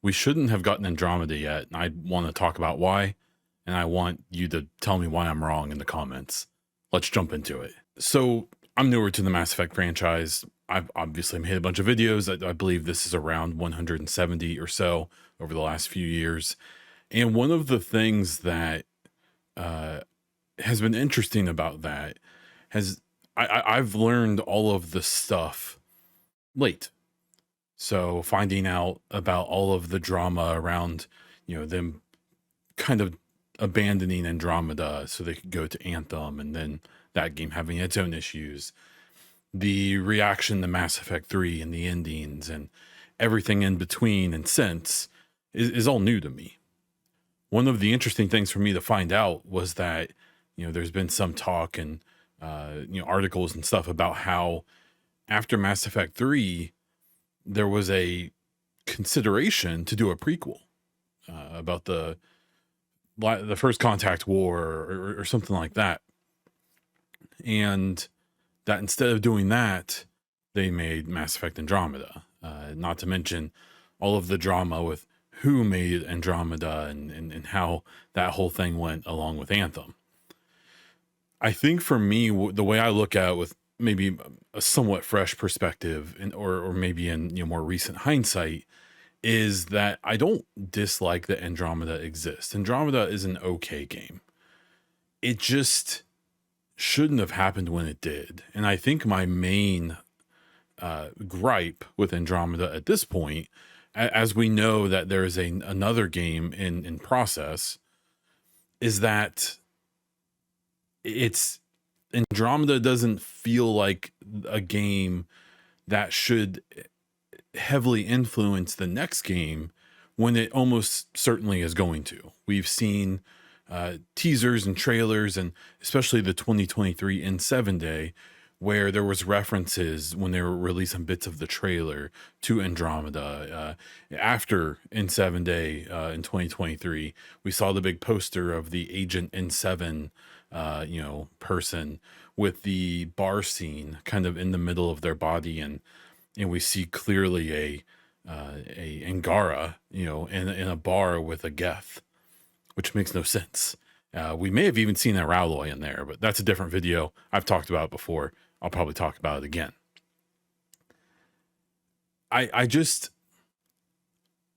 we shouldn't have gotten Andromeda yet. And I want to talk about why, and I want you to tell me why I'm wrong in the comments. Let's jump into it. So I'm newer to the Mass Effect franchise. I've obviously made a bunch of videos. I believe this is around 170 or so over the last few years. And one of the things that uh, has been interesting about that has I've learned all of the stuff late. So finding out about all of the drama around, them kind of abandoning Andromeda so they could go to Anthem, and then that game having its own issues, the reaction to Mass Effect 3 and the endings and everything in between and since is all new to me. One of the interesting things for me to find out was that, there's been some talk and, articles and stuff about how after Mass Effect 3, there was a consideration to do a prequel about the first contact war or something like that. And that instead of doing that, they made Mass Effect Andromeda. Not to mention all of the drama with who made Andromeda and how that whole thing went along with Anthem. I think for me, the way I look at it with maybe a somewhat fresh perspective, or maybe in more recent hindsight, is that I don't dislike that Andromeda exists. Andromeda is an okay game. It just shouldn't have happened when it did. And I think my main gripe with Andromeda at this point, as we know that there is another game in process, is that it's Andromeda doesn't feel like a game that should heavily influence the next game when it almost certainly is going to. We've seen teasers and trailers, and especially the 2023 N7 Day, where there was references when they were releasing bits of the trailer to Andromeda. After N7 Day in 2023, we saw the big poster of the Agent N7 person with the bar scene kind of in the middle of their body, and we see clearly a Angara, in a bar with a Geth, which makes no sense. We may have even seen a Ralloy in there, but that's a different video. I've talked about it before. I'll probably talk about it again. I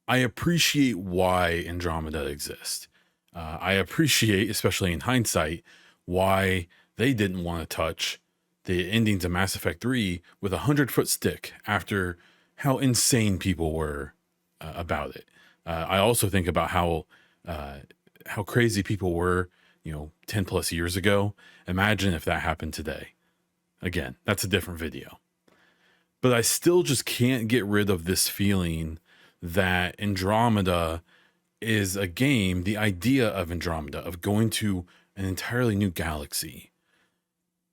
appreciate why Andromeda exists. I appreciate, especially in hindsight, why they didn't want to touch the endings of Mass Effect 3 with a 100-foot stick after how insane people were about it. I also think about how crazy people were, 10 plus years ago. Imagine if that happened today. Again, that's a different video. But I still just can't get rid of this feeling that Andromeda is a game, the idea of Andromeda, of going to an entirely new galaxy,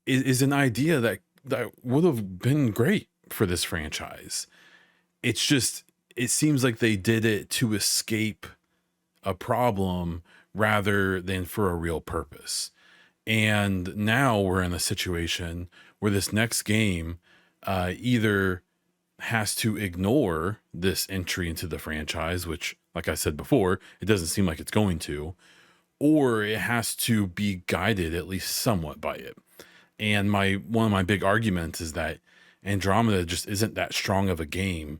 is an idea that would have been great for this franchise. It's just, it seems like they did it to escape a problem rather than for a real purpose. And now we're in a situation where this next game either has to ignore this entry into the franchise, which, like I said before, it doesn't seem like it's going to, or it has to be guided at least somewhat by it. And one of my big arguments is that Andromeda just isn't that strong of a game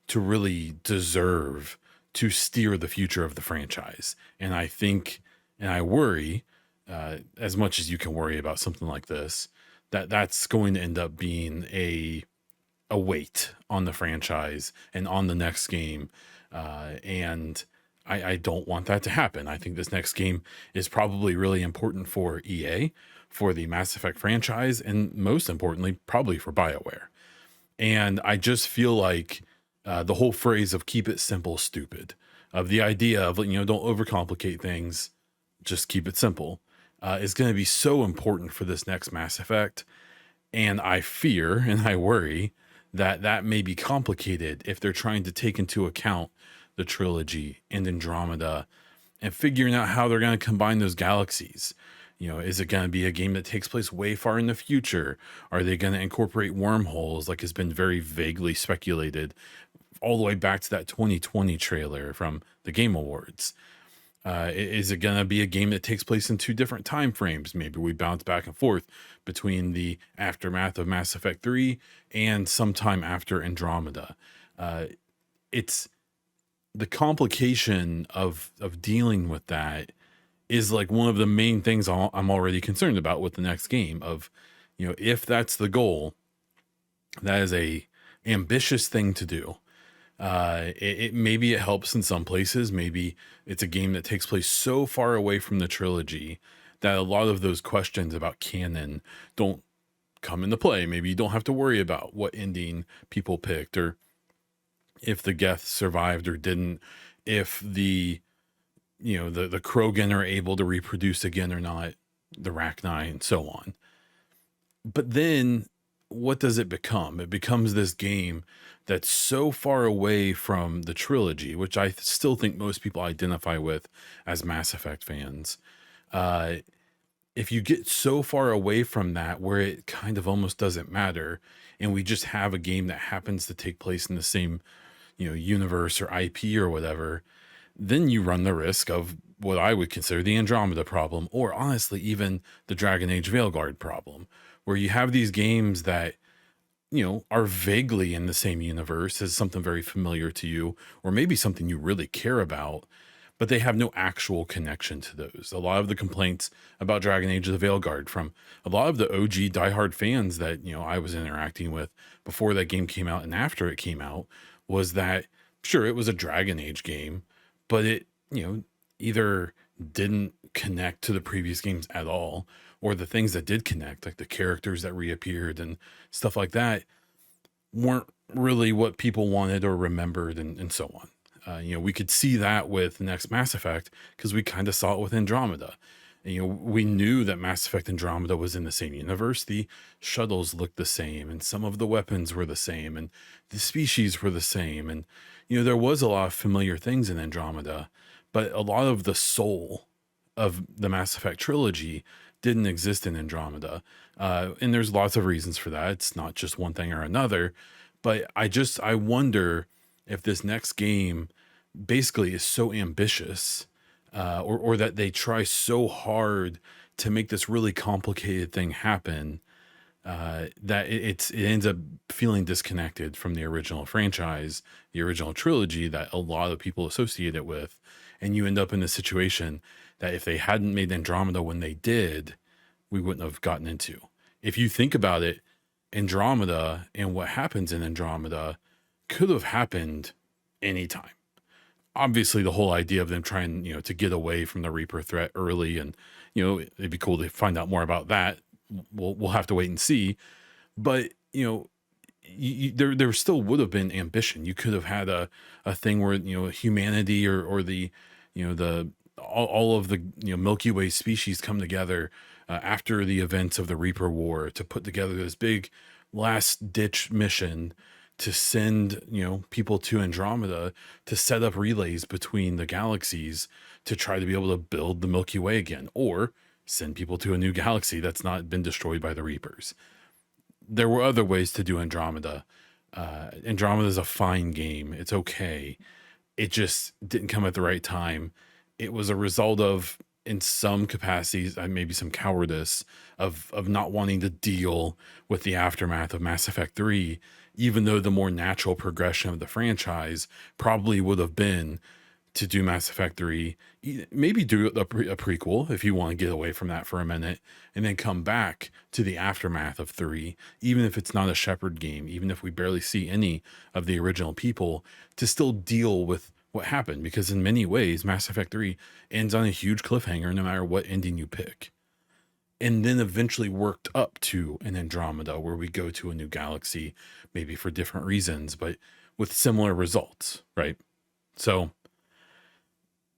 to really deserve to steer the future of the franchise. And I think, and I worry, as much as you can worry about something like this, that's going to end up being a weight on the franchise and on the next game. And I don't want that to happen. I think this next game is probably really important for EA, for the Mass Effect franchise, and most importantly, probably for BioWare. And I just feel like the whole phrase of keep it simple, stupid, of the idea of, don't overcomplicate things, just keep it simple, is going to be so important for this next Mass Effect. And I fear and I worry that may be complicated if they're trying to take into account the trilogy and Andromeda and figuring out how they're going to combine those galaxies. Is it going to be a game that takes place way far in the future? Are they going to incorporate wormholes like has been very vaguely speculated all the way back to that 2020 trailer from the Game Awards. Is it going to be a game that takes place in two different time frames? Maybe we bounce back and forth between the aftermath of Mass Effect 3 and sometime after Andromeda. It's the complication of dealing with that is like one of the main things I'm already concerned about with the next game. Of, if that's the goal, that is a ambitious thing to do. Maybe it helps in some places. Maybe it's a game that takes place so far away from the trilogy that a lot of those questions about canon don't come into play. Maybe you don't have to worry about what ending people picked, or if the Geth survived or didn't, if the Krogan are able to reproduce again or not, the Rachni, and so on. But then what does it become? It becomes this game that's so far away from the trilogy, which I still think most people identify with as Mass Effect fans. If you get so far away from that, where it kind of almost doesn't matter, and we just have a game that happens to take place in the same, universe or IP or whatever, then you run the risk of what I would consider the Andromeda problem, or honestly, even the Dragon Age Veilguard problem, where you have these games that, are vaguely in the same universe as something very familiar to you, or maybe something you really care about, but they have no actual connection to those. A lot of the complaints about Dragon Age of the Veilguard from a lot of the OG diehard fans that, I was interacting with before that game came out and after it came out was that, sure, it was a Dragon Age game, but it, either didn't connect to the previous games at all, or the things that did connect, like the characters that reappeared and stuff like that, weren't really what people wanted or remembered, and so on. We could see that with the next Mass Effect because we kind of saw it with Andromeda. And, we knew that Mass Effect Andromeda was in the same universe. The shuttles looked the same, and some of the weapons were the same, and the species were the same. And, there was a lot of familiar things in Andromeda, but a lot of the soul of the Mass Effect trilogy didn't exist in Andromeda. And there's lots of reasons for that. It's not just one thing or another, but I wonder if this next game basically is so ambitious, or that they try so hard to make this really complicated thing happen, that it ends up feeling disconnected from the original franchise, the original trilogy that a lot of people associate it with. And you end up in a situation that if they hadn't made Andromeda when they did, we wouldn't have gotten into. If you think about it, Andromeda and what happens in Andromeda could have happened anytime. Obviously, the whole idea of them trying, to get away from the Reaper threat early, and, it'd be cool to find out more about that. We'll have to wait and see. But, there still would have been ambition. You could have had a thing where, humanity or the, the all of the Milky Way species come together after the events of the Reaper War to put together this big last ditch mission to send people to Andromeda to set up relays between the galaxies to try to be able to build the Milky Way again, or send people to a new galaxy that's not been destroyed by the Reapers. There were other ways to do Andromeda. Andromeda is a fine game. It's okay. It just didn't come at the right time. It was a result of, in some capacities, maybe some cowardice of not wanting to deal with the aftermath of Mass Effect 3, even though the more natural progression of the franchise probably would have been to do Mass Effect 3, maybe do a prequel if you want to get away from that for a minute, and then come back to the aftermath of 3, even if it's not a Shepard game, even if we barely see any of the original people, to still deal with what happened. Because in many ways, Mass Effect 3 ends on a huge cliffhanger no matter what ending you pick. And then eventually worked up to an Andromeda where we go to a new galaxy, maybe for different reasons, but with similar results, right? So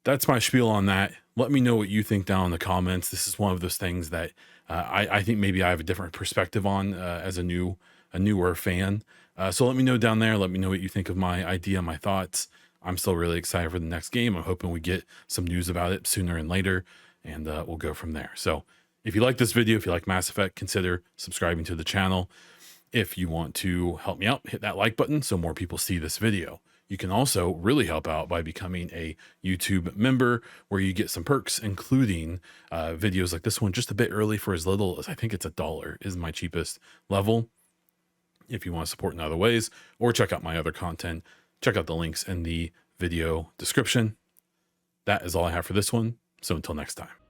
that's my spiel on that. Let me know what you think down in the comments. This is one of those things that I think maybe I have a different perspective on as a newer fan. So let me know down there. Let me know what you think of my idea, my thoughts. I'm still really excited for the next game. I'm hoping we get some news about it sooner and later, and we'll go from there. So if you like this video, if you like Mass Effect, consider subscribing to the channel. If you want to help me out, hit that like button so more people see this video. You can also really help out by becoming a YouTube member, where you get some perks, including videos like this one just a bit early for as little as, I think it's $1 is my cheapest level. If you want to support in other ways, or check out my other content, check out the links in the video description. That is all I have for this one. So until next time.